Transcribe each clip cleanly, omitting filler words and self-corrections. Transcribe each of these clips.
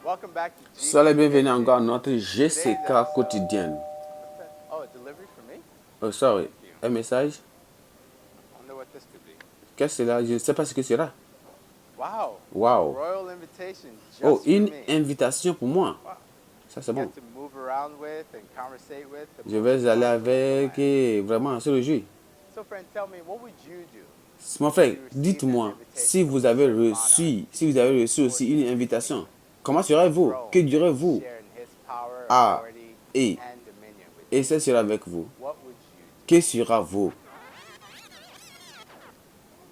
Welcome back to Sois les GC bienvenus Midday. encore à notre Today's GCK quotidienne. what's that? Oh, a delivery for me? Oh, sorry, Thank you. un message. I wonder what this could be. Qu'est-ce que c'est là? Je ne sais pas ce que c'est là. Wow. Wow. Royal invitation just Oh, for une me. invitation pour moi. Wow. Ça, c'est bon. Get to move around with and conversate with. the Je most vais aller powerful avec man. et vraiment se réjouir. So, friend, tell me, what would you do? Mon frère, dites-moi, si vous avez reçu aussi une invitation, comment serez-vous? Que direz-vous? Sharing his power, Ah, authority, et, and dominion with et you. ce sera avec vous. What would you do? Que sera-vous?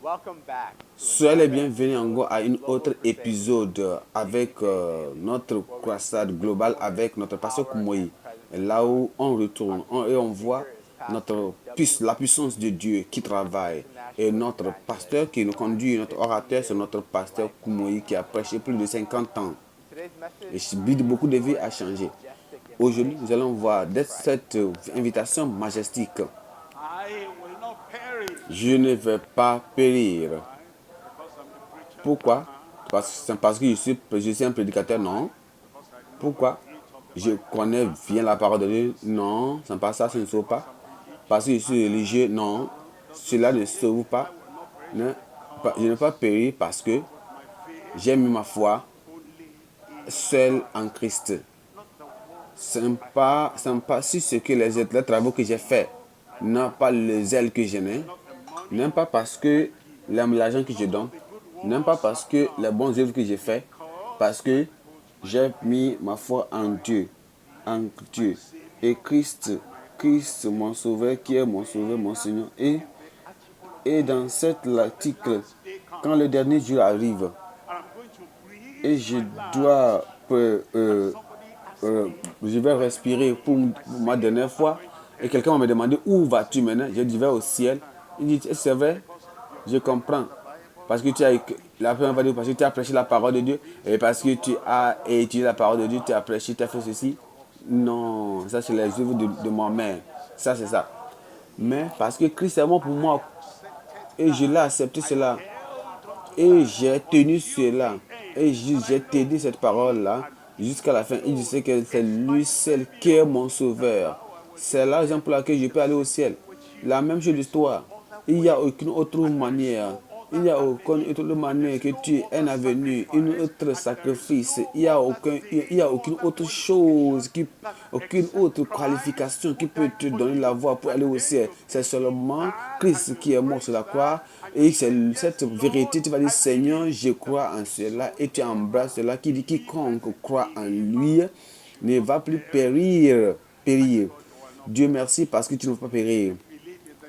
Welcome back. Soyez les bienvenus encore à un autre épisode avec notre croisade globale avec notre pasteur Koumoui. Là où on retourne et on voit la puissance de Dieu qui travaille. Et notre pasteur qui nous conduit, notre orateur, c'est notre pasteur Koumoui qui a prêché plus de 50 ans. Et beaucoup de vies a changé. Aujourd'hui, nous allons voir cette invitation majestique. Je ne vais pas périr. Pourquoi? Parce que je suis un prédicateur? Non. Pourquoi? Je connais bien la parole de Dieu? Non. Ce n'est pas ça, ce ne sauve pas. Parce que je suis religieux? Non. Cela ne sauve pas. Non. Je ne vais pas périr parce que j'ai mis ma foi seul en Christ. Ce n'est pas sur ce que les travaux que j'ai faits, non pas les ailes que je n'ai, non pas parce que l'argent que je donne, non pas parce que les bonnes œuvres que j'ai faites, parce que j'ai mis ma foi en Dieu, et Christ, mon sauveur, qui est mon sauveur, mon Seigneur. Et dans cet article, quand le dernier jour arrive, et je dois, je vais respirer pour ma dernière fois, et quelqu'un m'a demandé où vas-tu maintenant? Je dis, je vais au ciel. Il dit, c'est vrai, je comprends. Parce que la première fois, parce que tu as prêché la parole de Dieu, et parce que tu as étudié la parole de Dieu, tu as prêché, tu as fait ceci. Non, ça c'est les œuvres de ma mère. Ça c'est ça. Mais parce que Christ est mort pour moi, et je l'ai accepté cela, et j'ai tenu cela, et j'ai tenu cette parole-là jusqu'à la fin. Il disait que c'est lui seul qui est mon sauveur. C'est la raison pour laquelle je peux aller au ciel. La même chose d'histoire. Il n'y a aucune autre manière. Il n'y a aucune autre manière que tu aies un avenir, un autre sacrifice. Il n'y a aucune autre chose, aucune autre qualification qui peut te donner la voie pour aller au ciel. C'est seulement Christ qui est mort sur la croix. Et c'est cette vérité, tu vas dire, Seigneur, je crois en cela. Et tu embrasses cela qui dit, quiconque croit en lui ne va plus périr. Dieu merci parce que tu ne vas pas périr.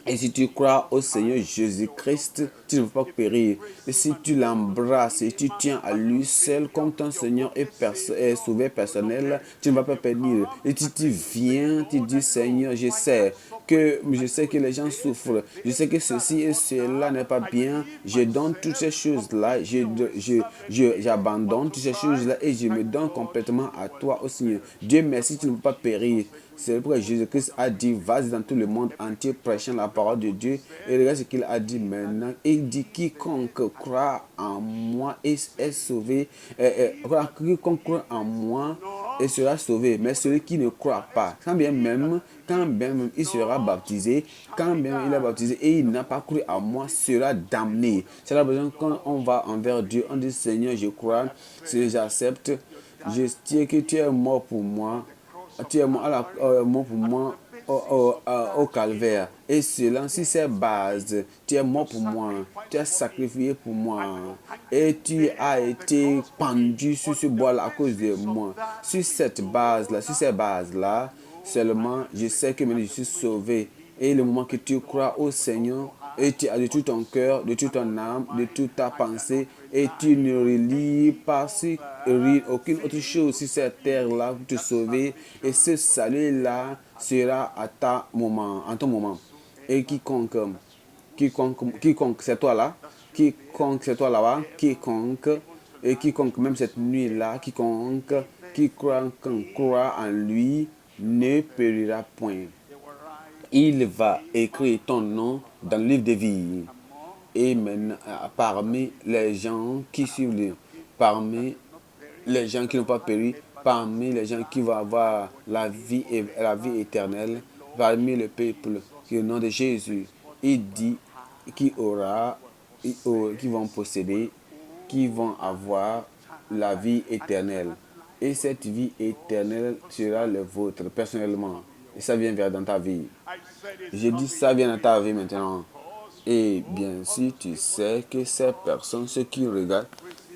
Et si tu crois au Seigneur Jésus-Christ, tu ne vas pas périr. Et si tu l'embrasses et tu tiens à lui seul comme ton Seigneur et sauveur personnel, tu ne vas pas périr. Et si tu viens, tu dis, Seigneur, je sais que les gens souffrent. Je sais que ceci et cela n'est pas bien. Je donne toutes ces choses-là. J'abandonne toutes ces choses-là et je me donne complètement à toi, au Seigneur. Dieu merci, tu ne vas pas périr. C'est pourquoi Jésus-Christ a dit, vas-y dans tout le monde entier prêchant la parole de Dieu. Et regarde ce qu'il a dit maintenant. Il dit, quiconque croit en moi est sauvé. Quiconque croit en moi et sera sauvé. Mais celui qui ne croit pas, quand bien même il sera baptisé, quand bien il est baptisé et il n'a pas cru en moi, sera damné. C'est la raison quand on va envers Dieu, on dit, Seigneur, je crois, j'accepte, je tiens que tu es mort pour moi. Tu es mort pour moi au calvaire. Et selon si ces bases, tu es mort pour moi, tu es sacrifié pour moi. Et tu as été pendu sur ce bois-là à cause de moi. Sur cette base-là, sur ces bases-là, seulement je sais que maintenant je suis sauvé. Et le moment que tu crois au Seigneur, et tu as de tout ton cœur, de toute ton âme, de toute ta pensée, et tu ne relis pas sur aucune autre chose sur cette terre-là pour te sauver, et ce salut-là sera à en ton moment. Et quiconque, c'est toi là, quiconque, c'est toi là-bas, quiconque, même cette nuit-là, qui croit en lui, ne périra point. Il va écrire ton nom dans le livre de vie. Et maintenant, parmi les gens qui suivent, parmi les gens qui n'ont pas péri, parmi les gens qui vont avoir la vie éternelle, parmi le peuple, qui au nom de Jésus, il dit qui vont posséder, qui vont avoir la vie éternelle. Et cette vie éternelle sera le vôtre personnellement. Et ça vient vers dans ta vie. Je dis ça vient dans ta vie maintenant. Et bien si tu sais que ces personnes, ceux qui regardent,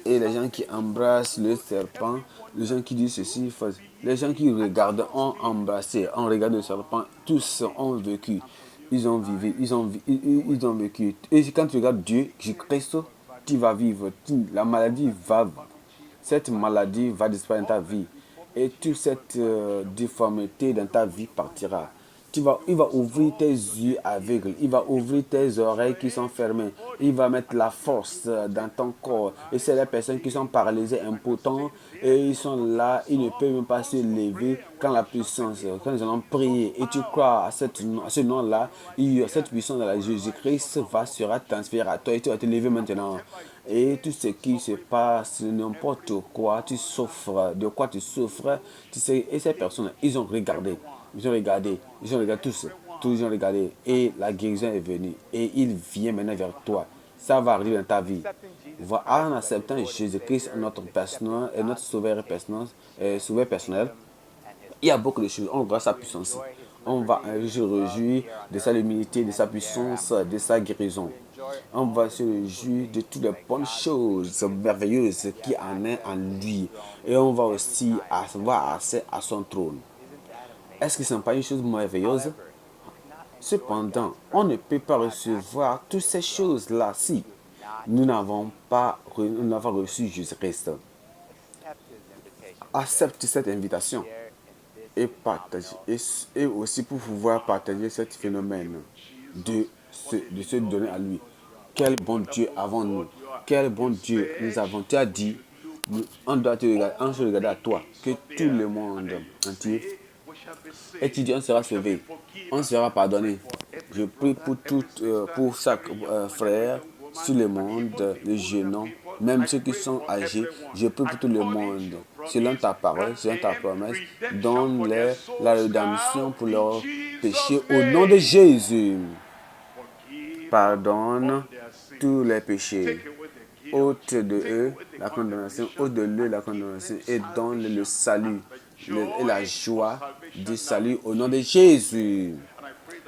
et les gens qui embrassent le serpent, les gens qui disent ceci, les gens qui regardent ont embrassé, ont regardé le serpent, tous ont vécu. Ils ont vécu, ils ont vécu. Et quand tu regardes Dieu, Jésus-Christ, tu vas vivre. Cette maladie va disparaître dans ta vie. Et toute cette difformité dans ta vie partira. Il va ouvrir tes yeux aveugles, il va ouvrir tes oreilles qui sont fermées, il va mettre la force dans ton corps. Et c'est les personnes qui sont paralysées, impotents, et ils sont là, ils ne peuvent même pas se lever quand la puissance, quand ils allons prier. Et tu crois à ce nom-là, cette puissance de la Jésus-Christ sera transférée à toi et tu vas te lever maintenant. Et tout ce qui se passe, n'importe quoi, tu souffres, de quoi tu souffres, tu sais, et ces personnes, ils ont regardé tous, ils ont regardé, et la guérison est venue, et il vient maintenant vers toi. Ça va arriver dans ta vie. Voilà, en acceptant Jésus-Christ, notre personnel et notre sauveur personnel, il y a beaucoup de choses. On voit sa puissance. On va se réjouir de sa humilité, de sa puissance, de sa guérison. On va se réjouir de toutes les bonnes choses merveilleuses qui en est en lui. Et on va aussi avoir accès à son trône. Est-ce que ce n'est pas une chose merveilleuse? Cependant, on ne peut pas recevoir toutes ces choses-là si nous n'avons pas reçu Jésus-Christ. Accepte cette invitation et partage. Et aussi pour pouvoir partager ce phénomène de se donner à lui. Quel bon Dieu avons-nous? Quel bon Dieu nous avons? Tu as dit, on se regarder à toi, que tout le monde entier, et tu dis, on sera sauvé, on sera pardonné. Je prie pour chaque frère sur le monde, les jeunes, même ceux qui sont âgés. Je prie pour tout le monde, selon ta parole, selon ta promesse. Donne-leur la rédemption pour leurs péchés au nom de Jésus. Pardonne tous les péchés. Ôte de eux la condamnation, ôte de eux la condamnation et donne le salut et la joie du salut au nom de Jésus.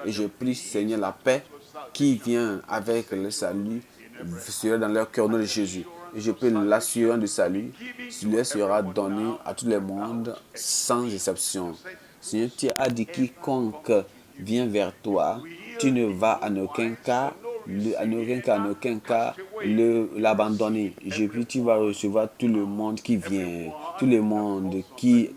Et je prie, Seigneur, la paix qui vient avec le salut sera dans leur cœur au nom de Jésus. Et je prie l'assurance du salut, lui sera donné à tout le monde sans exception. Seigneur, tu as dit quiconque vient vers toi, tu ne vas en aucun cas l'abandonner. Je prie, tu vas recevoir tout le monde qui vient, tout le monde qui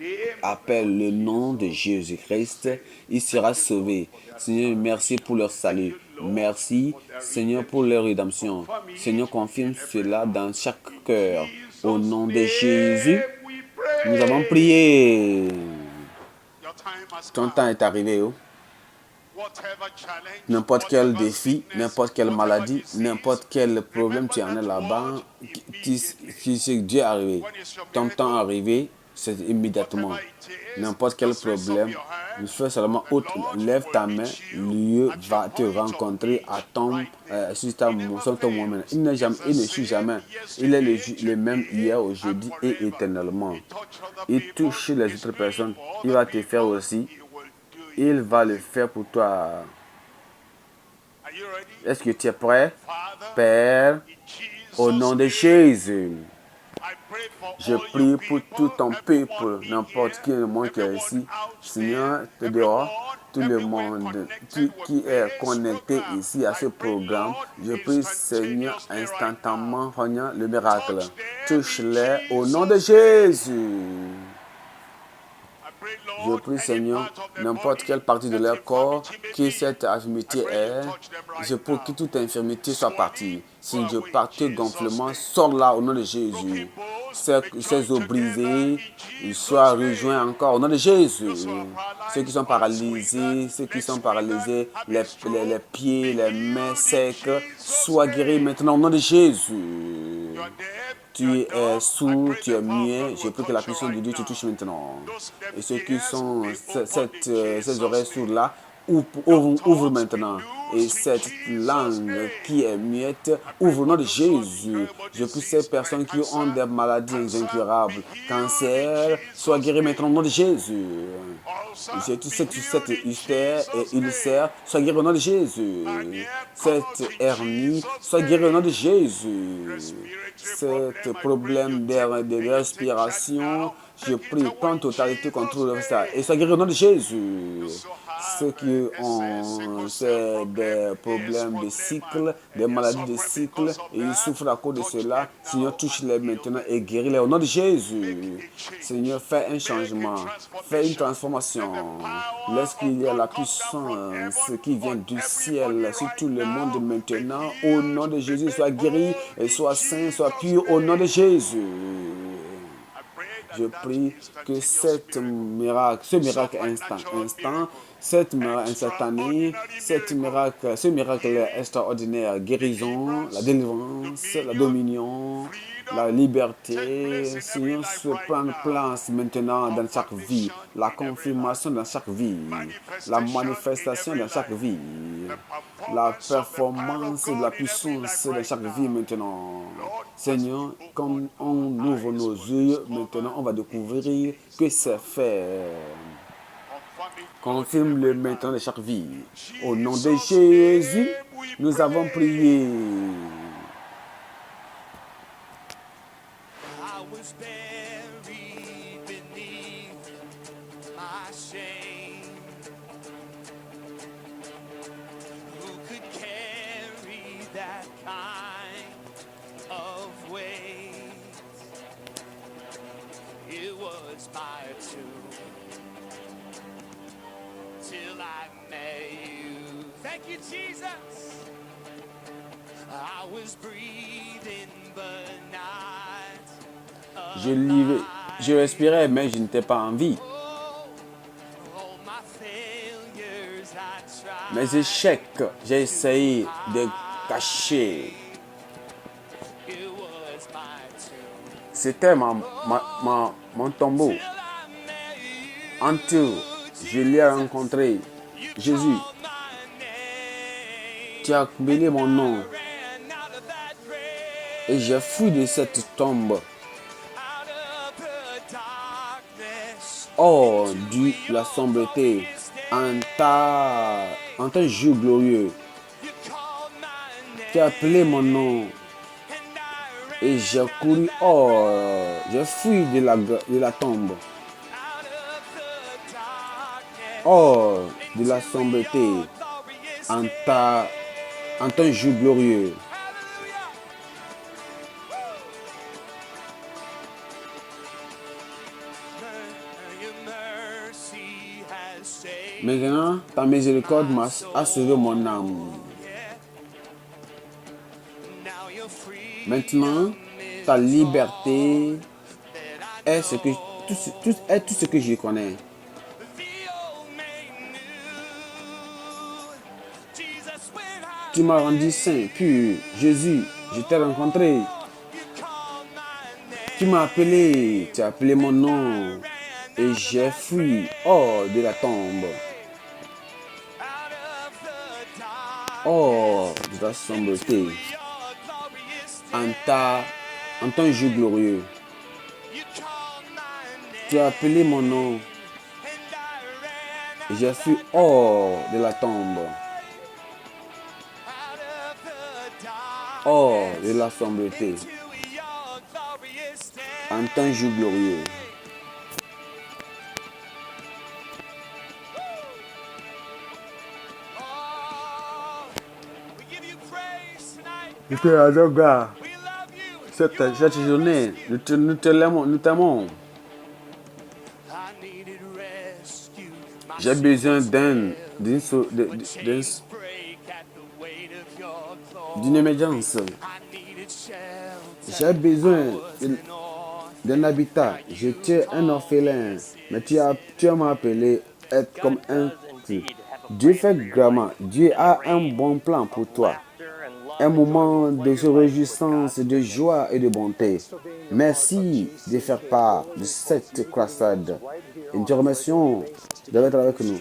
appelle le nom de Jésus-Christ, il sera sauvé. Seigneur, merci pour leur salut. Merci, Seigneur, pour leur rédemption. Seigneur, confirme cela dans chaque cœur. Au nom de Jésus, nous avons prié. Ton temps est arrivé. N'importe quel défi, n'importe quelle maladie, n'importe quel problème tu en as là-bas, qui Dieu est arrivé. Ton temps est arrivé, c'est immédiatement. N'importe quel problème, fais seulement lève ta main, Dieu va te rencontrer à sur ton moment. Il ne suit jamais. Il est le même hier, aujourd'hui et éternellement. Il touche les autres personnes, il va te faire aussi. Il va le faire pour toi. Est-ce que tu es prêt? Père, au nom de Jésus, je prie pour tout ton peuple, n'importe qui le monde qui est ici. Seigneur, dehors, tout le monde qui est connecté ici à ce programme, je prie, Seigneur, instantanément, le miracle. Touche-les au nom de Jésus. Je prie, Seigneur, n'importe quelle partie de leur corps qui cette infirmité est, je prie que toute infirmité soit partie. Si je partais gonflement, sors là au nom de Jésus. Ces os brisés, ils soient rejoints encore au nom de Jésus. Ceux qui sont paralysés, les pieds, les mains secs, soient guéris maintenant au nom de Jésus. tu es sourd, tu es muet, je prie que la puissance de Dieu te touche maintenant. Et ceux qui sont ces oreilles sourdes-là, ouvre maintenant. Et cette langue qui est muette, ouvre au nom de Jésus. Je prie ces personnes qui ont des maladies incurables, cancer, soient guéries maintenant au nom de Jésus. J'ai tout cette ulcère, soit guéri au nom de Jésus. Cette hernie, soit guéri au nom de Jésus. Cet problème de respiration, je prie, prends totalité contrôle de ça. Et soit guéri au nom de Jésus. Ceux qui ont des problèmes de cycle, des maladies de cycle, et ils souffrent à cause de cela, Seigneur, touche-les maintenant et guéris-les au nom de Jésus. Seigneur, fais un changement, fais une transformation. Laisse qu'il y ait la puissance qui vient du ciel sur tout le monde maintenant. Au nom de Jésus, sois guéri, et sois saint, sois pur, au nom de Jésus. Je prie que ce miracle instant, ce miracle extraordinaire, guérison, la délivrance, la dominion, la liberté, Seigneur, se prenne place maintenant dans chaque vie, la confirmation dans chaque vie, la manifestation dans chaque vie, la performance de la puissance dans chaque vie maintenant. Seigneur, comme on ouvre nos yeux, maintenant on va découvrir que c'est fait. Confirme-le maintenant dans chaque vie. Au nom de Jésus, nous avons prié. Thank you, Jesus. I was breathing, but not. Je respirais, mais je n'étais pas en vie. Mes échecs, j'ai essayé de cacher. C'était mon tombeau. Until je l'ai rencontré, Jésus, tu as appelé mon nom et j'ai fui de cette tombe. Hors de la sombreté, en ton jour glorieux, tu as appelé mon nom et j'ai couru hors, j'ai fui de la tombe. Hors de la sombreté, en ton jour glorieux. Maintenant, ta miséricorde a sauvé mon âme. Maintenant, ta liberté est tout ce que je connais. Tu m'as rendu saint, pur. Jésus, je t'ai rencontré. Tu m'as appelé, tu as appelé mon nom et j'ai fui hors de la tombe. Hors de la sombreté. En ton jour glorieux. Tu as appelé mon nom et j'ai fui hors de la tombe. Hors de la sombreté, en ton jour glorieux. Je te adore, gars. Cette journée, nous t'aimons. J'ai besoin d'une émergence. J'ai besoin d'un habitat. J'étais un orphelin, mais tu m'as appelé être comme un Dieu fait grand. Dieu a un bon plan pour toi. un moment de se réjouissance, de joie et de bonté. Merci de faire part de cette croisade. Et nous te remercions d'être avec nous.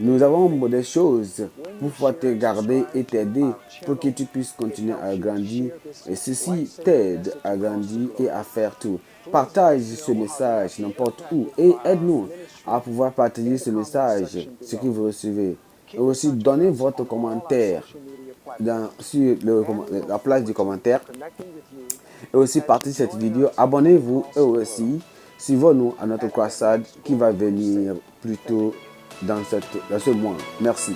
Nous avons des choses pour pouvoir te garder et t'aider pour que tu puisses continuer à grandir. Et ceci t'aide à grandir et à faire tout. Partage ce message n'importe où et aide-nous à pouvoir partager ce message, ce que vous recevez. Et aussi donnez votre commentaire sur la place du commentaire. Et aussi partagez cette vidéo. Abonnez-vous et aussi suivez-nous à notre croisade qui va venir plus tôt dans ce mois. Merci.